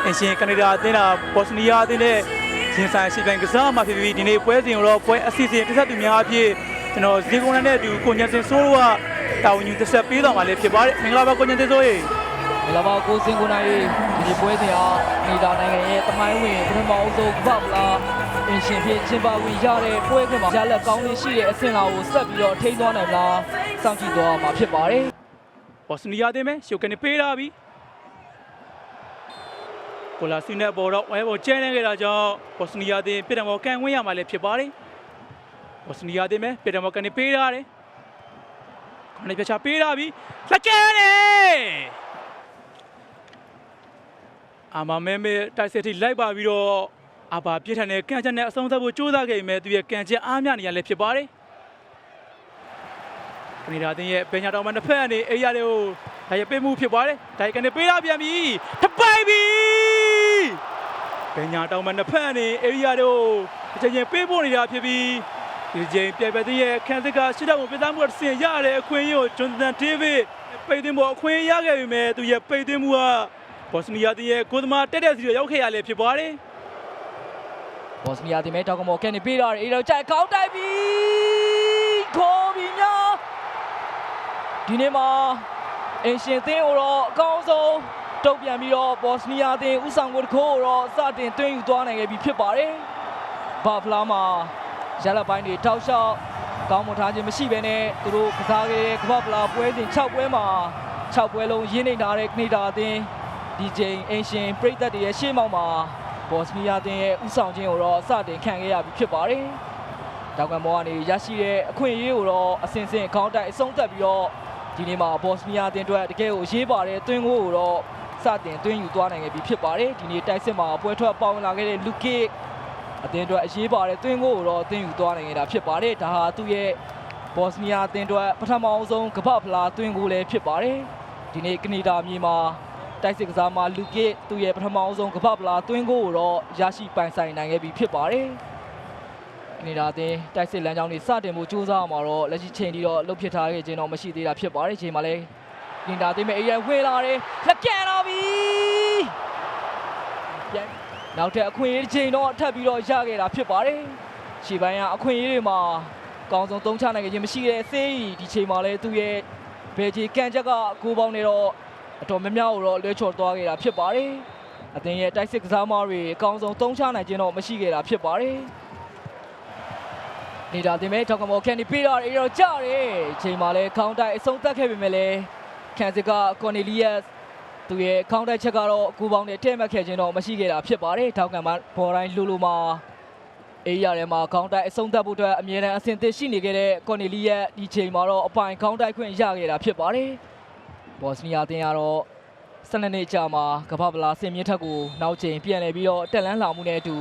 အရှင်ကနေဒါအသင်းတော်ဘော့စနီးယားအသင်းနဲ့ရင်ဆိုင်ရှိပြန်ကစားမှာဖြစ်ပြီးဒီနေ့ပွဲစဉ်တော့ပွဲအစီအစဉ်တစ်ဆက်သူများအဖြစ်ကျွန်တော်ဇီကုန်းနဲ့အတူကိုညံစင်ဆိုးတို့ကတာဝန်ယူတစ်ဆက်ပေးတော်မှာလည်းဖြစ်ပါတယ်မင်္ဂလာပါကိုညံစင်ဆိုးရေမင်္ဂလာပါကိုစင်ကိုနိုင်ဒီပွဲစဉ်အားကနေဒါနိုင်ငံရဲ့တမိုင်းဝင်ပထမအဆုံးကမ္ဘာဖလားအင်ရှင်ဖြစ်ချင်းပါဝင်ရတဲ့ပွဲကမှာရလက်ကောင်းလေးရှိတဲ့အဆင့်လာကိုဆက်ပြီးတော့ထိန်းသွားနိုင်မလားစောင့်ကြည့်သွားမှာဖြစ်ပါတယ်ဘော့စနီးယားအသင်းပဲရှုပ်ကနေပေးလာပြီကိုလာစီနဲ့ပေါ်တော့ဝဲပေါ်ကျဲနေကြတာကြောင့်ဘော့စနီးယားအသင်းပြည်တော်မော်ကန်ဝင်းရမှာလည်းဖြစ်ပါတယ်ဘော့စနီးယားအသင်းပဲပြည်တော်မော်ကန်နေပေးထားတယ်ခဏပြချပေးလာပြီလက်ကဲတယ်အမမဲမဲတိုက်စစ်ထိလိုက်ပါပြီးတော့အဘာပြစ်ထန်တဲ့ကန်ချက်နဲ့အဆုံးသတ်ဖို့ကြိုးစားခဲ့ပေမဲ့သူရဲ့ကန်ချက်အားမြနေရလည်းဖြစ်ပါတယ်ကနေဒါအသင်းရဲ့ပညာတော်မှတစ်ဖက်ကနေအေးရတဲ့ဟိုဒါရပေးမှုဖြစ်ပါတယ်ဒါကနေပေးလာပြန်ပြီထပိုက်ပြီပညာတော်မှတစ်ဖက်ကနေအေးရတဲ့အချိန်ချင်းပေးဖို့နေတာဖြစ်ပြီးဒီချိန်ပြပြတဲ့ရဲ့ခန်းစစ်ကရှစ်တော့ပြသမှုဆင်ရတဲ့အခွင့်အရေးကိုဂျွန်သန်ဒေးဗစ်ပိတ်သိမ်းဖို့အခွင့်ရခဲ့ပေမဲ့သူရဲ့ပိတ်သိမ်းမှုကဘော့စနီးယားရဲ့ကိုသမားတက်တဲ့စီရောက်ခဲ့ရလေဖြစ်ပါတယ်ဘော့စနီးယားတင်မဲ့တောက်ကမော်ကန်နေပေးလာတယ်အေးတော့ကြိုက်ကောင်းတိုက်ပြီခေါ်ပြီးများဒီနေ့မှာအင်ရှင်သင်းကိုတော့အကောင်းဆုံးတုံ့ပြန်ပြီးတော့ဘော့စနီးယားသင်းဥဆောင်ကိုတခိုးကိုတော့စတင်တွင်းယူသွားနိုင်ခဲ့ပြီဖြစ်ပါတယ်ဘာဖလားမှာရလပိုင်းတွေတောက်လျှောက်ကောင်းမွန်ထားခြင်းမရှိဘဲနဲ့သူတို့ကစားခဲ့တဲ့ကမ္ဘာဖလားပွဲစဉ်6ပွဲမှာ6ပွဲလုံးရင်းနှီးထားတဲ့ကနေဒါအသင်းဒီချိန်အင်ရှင်ပရိသတ်တွေရဲ့ရှေ့မှောက်မှာဘော့စနီးယားအသင်းရဲ့ဥဆောင်ခြင်းကိုတော့စတင်ခံခဲ့ရပြီဖြစ်ပါတယ်။တောက်ကမောကနေရရှိတဲ့အခွင့်အရေးကိုတော့အစဉ်စဉ်ခေါင်းတိုက်အဆုံးသတ်ပြီးတော့ဒီနေ့မှာဘော့စနီးယားအသင်းအတွက်တကယ်ကိုအရေးပါတဲ့သွင်းကိုတော့စတင်သွင်းယူသွားနိုင်ခဲ့ပြီဖြစ်ပါတယ်။ဒီနေ့တိုက်စစ်မှာပွဲထွက်ပေါဝင်လာခဲ့တဲ့လူကစ်အသင်းအတွက်အရေးပါတဲ့သွင်းကိုတော့သွင်းယူသွားနိုင်ခဲ့တာဖြစ်ပါတယ်။ဒါဟာသူ့ရဲ့ဘော့စနီးယားအသင်းအတွက်ပထမအဆုံးကမ္ဘာဖလားသွင်းကိုလည်းဖြစ်ပါတယ်။ဒီနေ့ကနေဒါမြေမှာတိုက်စစ်ကစားမှာလူကစ်သူ့ရဲ့ပထမအဆုံးကမ္ဘာဖလားသွင်းကိုတော့ရရှိပိုင်ဆိုင်နိုင်ခဲ့ပြီဖြစ်ပါတယ်။ကနေဒါအသင်းတိုက်စစ်လမ်းကြောင်းတွေစတင်ဖို့ကြိုးစားမှာတော့လက်ရှိချိန်ထိတော့လှုပ်ဖြစ်ထားခဲ့ခြင်းတော့မရှိသေးတာဖြစ်ပါတယ်။ချိန်မှာလည်းကနေဒါအသင်းမဲ့အရင်ဝေးလာတယ်လက်ကန်လာပြီ။ပြန်နောက်ထပ်အခွင့်အရေးချိန်တော့ထပ်ပြီးတော့ရခဲ့တာဖြစ်ပါတယ်။ခြေပိုင်းကအခွင့်အရေးတွေမှာအကောင်းဆုံးသုံးချနိုင်ခဲ့ခြင်းမရှိတဲ့ဆေးဒီချိန်မှာလည်းသူ့ရဲ့ဘယ်ကြီးကန်ချက်ကကိုပေါင်းနေတော့အတော်များများကိုတော့လွှဲချော်သွားခဲ့တာဖြစ်ပါတယ်။အသင်းရဲ့တိုက်စစ်ကစားမတွေအကောင်းဆုံးသုံးချနိုင်ခြင်းတော့မရှိခဲ့တာဖြစ်ပါတယ်။နေတာတင်မဲ့တောက်ကမော်ကန်ဒီပေးတာတွေတော့ကြားတယ်။ချိန်မှာလည်းခေါင်းတိုက်အဆုံးသတ်ခဲ့ပေမဲ့လည်းကန်စစ်ကကွန်နီလီယပ်သူရဲ့ခေါင်းတိုက်ချက်ကတော့ကိုပေါင်းနဲ့ထဲ့မှတ်ခဲ့ခြင်းတော့မရှိခဲ့တာဖြစ်ပါတယ်။တောက်ကမှဘော်တိုင်းလူလူမှာအေးရထဲမှာခေါင်းတိုက်အဆုံးသတ်ဖို့အတွက်အမြဲတမ်းအဆင်သင့်ရှိနေခဲ့တဲ့ကွန်နီလီယပ်ဒီချိန်မှာတော့အပိုင်ခေါင်းတိုက်ခွင့်ရခဲ့တာဖြစ်ပါတယ်။ဘော့စနီးယားအသင်းကတော့12နှစ်ကြာမှာကမ္ဘာဖလားဆင်မြင့်ထက်ကိုနောက်ချိန်ပြန်လည်ပြီးတော့တက်လန်းလာမှုနဲ့အတူ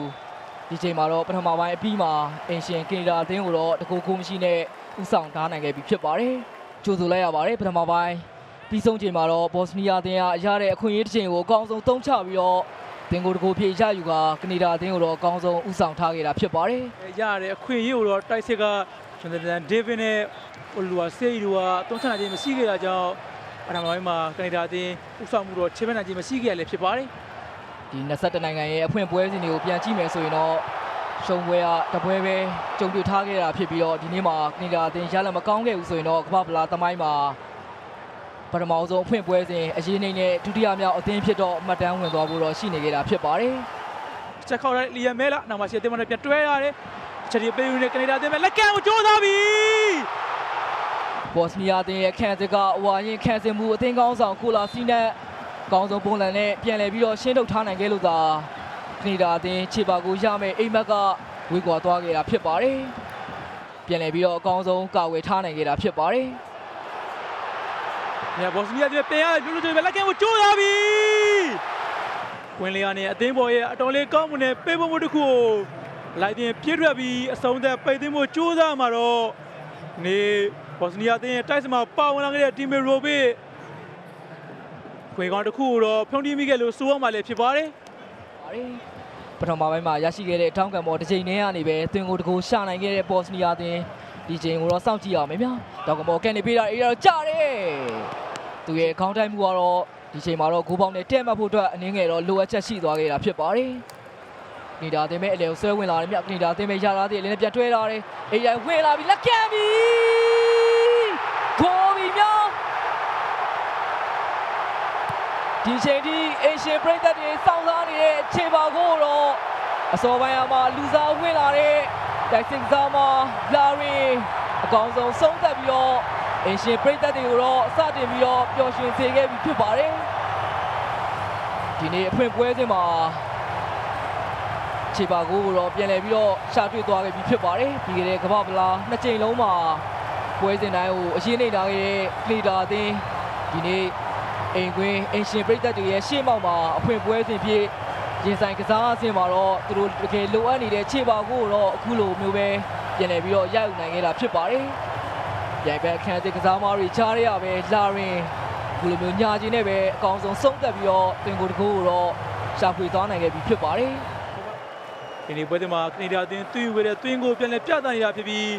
ဒီချိန်မှာတော့ပထမပိုင်းအပြီးမှာအင်ရှင်ကနေဒါအသင်းကိုတော့တကူကိုမရှိနဲ့ဥဆောင်ထားနိုင်ခဲ့ပြီဖြစ်ပါတယ်။ကြိုဆိုလိုက်ရပါတယ်ပထမပိုင်းပြီးဆုံးချိန်မှာတော့ဘော့စနီးယားအသင်းကရတဲ့အခွင့်အရေးတစ်ချိန်ကိုအကောင်းဆုံးသုံးချပြီးတော့သင်ကိုတကူဖြေရယူကကနေဒါအသင်းကိုတော့အကောင်းဆုံးဥဆောင်ထားခဲ့တာဖြစ်ပါတယ်။ရတဲ့အခွင့်အရေးကိုတော့တိုက်စစ်ကဂျွန်သန်ဒေးဗစ်နဲ့ဟိုလူဝါဆေးတို့ကသုံးချနိုင်ခြင်းမရှိခဲ့တာကြောင့်အထမပိုင်းမှာကနေဒါအသင်းဥဆောင်မှုတော့ချေပနိုင်ခြင်းမရှိခဲ့ရလည်းဖြစ်ပါတယ်။ဒီ22နိုင်ငံရဲ့အဖွင့်ပွဲစဉ်တွေကိုပြန်ကြည့်မယ်ဆိုရင်တော့ရှုံးပွဲကတပွဲပဲကြုံတွေ့ထားခဲ့တာဖြစ်ပြီးတော့ဒီနေ့မှာကနေဒါအသင်းရလမကောင်းခဲ့ဘူးဆိုရင်တော့ကမ္ဘာဖလားသမိုင်းမှာပထမဆုံးအဖွင့်ပွဲစဉ်အရေးနှိမ့်နဲ့ဒုတိယမြောက်အသင်းဖြစ်တော့မှတ်တမ်းဝင်သွားဖို့တော့ရှိနေခဲ့တာဖြစ်ပါတယ်။ချက်ခေါက်တဲ့လီယန်မဲလာနောက်မှရှေ့အသင်းမနဲ့ပြန်တွဲရတယ်။ချက်ဒီပေးယူနေကနေဒါအသင်းပဲလက်ကန်ကိုကြိုးစားပြီ။ဘော့စနီးယားအသင်းရဲ့ခံစစ်ကဝါရင်ခံစစ်မှုအသင်းကောင်းဆောင်ကိုလာစီနဲ့အကောင်းဆုံးပုံစံနဲ့ပြန်လည်ပြီးတော့ရှင်းထုတ်ထားနိုင်ခဲ့လို့သာကနေဒါအသင်းခြေပါကိုရမယ်အိမ်မက်ကဝေးကွာသွားခဲ့တာဖြစ်ပါတယ်။ပြန်လည်ပြီးတော့အကောင်းဆုံးကာဝယ်ထားနိုင်ခဲ့တာဖြစ်ပါတယ်။ဘော့စနီးယားပြည်ပြန်ရလူလူတွေပဲလက်ကန်ကိုကြိုးစားပြီ။ဝင်လေရနဲ့အသင်းပေါ်ရဲ့အတော်လေးကောင်းမှုနဲ့ပေးဖို့တစ်ခုကိုလိုက်တင်ပြည့်ထွက်ပြီးအဆုံးသက်ပိတ်သိမ်းဖို့ကြိုးစားမှာတော့နေဘော့စနီးယားအသင်းရဲ့တိုက်စစ်မှာပါဝင်လာခဲ့တဲ့တီမီရိုဘစ်ခွေကောင်းတစ်ခုကိုတော့ဖြုံးတီးမိခဲ့လို့စိုးရမှာလည်းဖြစ်ပါတယ်ပထမပိုင်းမှာရရှိခဲ့တဲ့ထောင်းကန်ပေါ်တစ်ချိန်နဲ့ကနေပဲသွင်းကိုတကူရှာနိုင်ခဲ့တဲ့ဘော့စနီးယားအသင်းဒီချိန်ကိုတော့စောင့်ကြည့်ရအောင်ဗျာတောက်ကမော်ကန်နေပေးတာအေးတော့ကြားတယ်သူရဲ့ခေါင်းတိုက်မှုကတော့ ဒီချိန်မှာတော့ဂိုးပေါင်းနဲ့တက်မှတ်ဖို့အတွက်အနေငယ်တော့လိုအပ်ချက်ရှိသွားခဲ့တာဖြစ်ပါတယ်ကနေဒါအသင်းပဲအလေကိုဆွဲဝင်လာတယ်မြကနေဒါအသင်းပဲရလာသေးတယ်လည်းပြန်တွဲလာတယ်အေးရဝင်လာပြီလက်ခံပြီဂိုးပြီမြောင်းဒီချိန်ထိအေရှန်ပရိသတ်တွေစောင့်စားနေတဲ့ခြေပါကိုတော့အစောပိုင်းမှာလူစားဝင်လာတဲ့တိုက်စစ်စားမှာလာရင်အကောင်ဆုံးဆုံးသက်ပြီးတော့အေရှန်ပရိသတ်တွေကိုတော့စတင်ပြီးတော့ပျော်ရွှင်စေခဲ့ပြီဖြစ်ပါတယ်ဒီနေ့အဖွင့်ပွဲစဉ်မှာခြေပါကိုတော့ပြန်လည်ပြီးတော့ရှာတွေ့သွားခဲ့ပြီဖြစ်ပါတယ်ပြီးခဲ့တဲ့ကမ္ဘာပလာနှစ်ကြိမ်လုံးမှာပွဲစဉ်တိုင်းကိုအရေးနေတာခဲ့တဲ့ကလီတာအသင်းဒီနေ့အိမ်ကွင်းအင်ရှင်ပရိသတ်တွေရဲ့ရှေ့မှောက်မှာအဖွင့်ပွဲစဉ်ဖြစ်ရင်ဆိုင်ကစားအဆင့်မှာတော့သူတို့တကယ်လိုအပ်နေတဲ့ခြေပါကိုတော့အခုလိုမျိုးပဲပြန်လည်ပြီးတော့ရယူနိုင်ခဲ့တာဖြစ်ပါတယ်။ရိုက်ဘက်အခန်းသစ်ကစားမတွေချားရရပဲလာရင်အခုလိုမျိုးညာကျင်နဲ့ပဲအကောင်ဆုံးဆုံးသက်ပြီးတော့တင်ကိုတကူကိုတော့ရှာဖွေသွားနိုင်ခဲ့ပြီဖြစ်ပါတယ်။ ဒီနေ့ပွဲစဉ်မှာကနေဒါအသင်းသွင်းဝဲတဲ့သွင်းကိုပြန်လည်ပြသနေတာဖြစ်ပြီး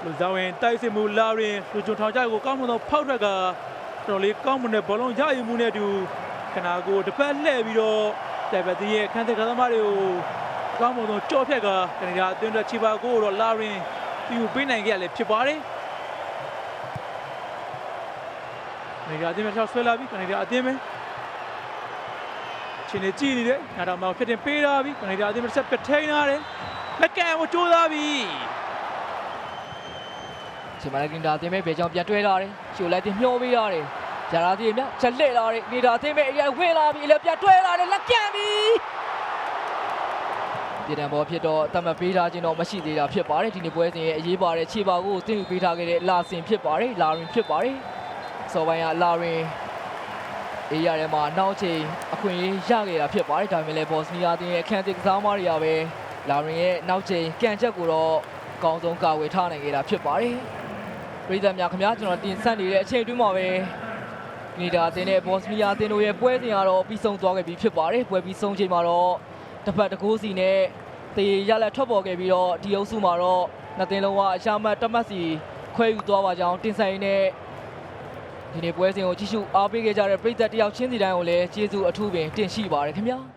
လူစားဝင်တိုက်စစ်မှုလာရင်လူချုံထောင်ကြကိုကောင်းမွန်သောဖောက်ထွက်ကတော်လေးကောင်းမွန်တဲ့ဘောလုံးရယူမှုနဲ့အတူခနာကိုတစ်ဖက်လှည့်ပြီးတော့တိုက်ပတ်ရဲ့ခန်းတဲ့ကစားသမားတွေကိုကောင်းမွန်သောကြော့ဖြက်ကကနေဒါအသင်းအတွက်ချီပါကိုတော့လာရင်ပြူပေးနိုင်ခဲ့ရလေဖြစ်ပါတယ်ကနေဒါအသင်းမှာဆွဲလာပြီးကနေဒါအသင်းပဲချင်းနေကြည့်နေတယ်နားတော်မှာဖြစ်တင်ပေးထားပြီးကနေဒါအသင်းမှာဆက်ပထိန်ထားတယ်လက်ကန်ကိုကြိုးစားပြီး ဒီမှာလည်းကင်တာအသင်းပဲဘယ်ကြောင့်ပြန်တွဲလာတယ်ချိုလိုက်တင်မျောပေးရတယ်ဂျာရာတီမြချက်လက်လာတယ်နေတာအသင်းပဲအရင်ဝင်လာပြီးလည်းပြန်တွဲလာတယ်လက်ကန်ပြီးပြည်တံဘောဖြစ်တော့တတ်မှတ်ပေးထားခြင်းတော့မရှိသေးတာဖြစ်ပါတယ်ဒီနေ့ပွဲစဉ်ရဲ့အရေးပါတဲ့ခြေပါကိုတင်ယူပေးထားခဲ့တဲ့လာစင်ဖြစ်ပါတယ်လာရင်ဖြစ်ပါတယ်စောပိုင်းကလာရင်အေးရထဲမှာနောက်ချိန်အခွင့်အရေးရခဲ့တာဖြစ်ပါတယ်ဒါပေမဲ့လည်းဘော့စနီးယားအသင်းရဲ့အခန်းသစ်ကစားမတွေကပဲလာရင်ရဲ့နောက်ချိန်ကန်ချက်ကိုတော့အကောင်းဆုံးကာဝယ်ထားနိုင်ခဲ့တာဖြစ်ပါတယ်ပြည်သက်များခင်ဗျာကျွန်တော်တင်ဆက်နေတဲ့အချိန်အတွင်းမှာပဲကနေဒါအသင်းနဲ့ဘော့စနီးယားအသင်းတို့ရဲ့ပွဲစဉ်ကတော့ပြီးဆုံးသွားခဲ့ပြီဖြစ်ပါတယ်ပွဲပြီးဆုံးချိန်မှာတော့တစ်ဖက်တစ်ကိုးစီနဲ့တေရလက်ထွက်ပေါ်ခဲ့ပြီးတော့ဒီအုပ်စုမှာတော့နှစ်သင်းလုံးကအရှာမတ်တမတ်စီခွဲယူသွားပါကြောင်းတင်ဆက်ရင်းနဲ့ဒီနေ့ပွဲစဉ်ကိုကြည့်ရှုအားပေးခဲ့ကြတဲ့ပြည်သက်တယောက်ချင်းစီတိုင်းကိုလည်းကျေးဇူးအထူးပင်တင်ရှိပါတယ်ခင်ဗျာ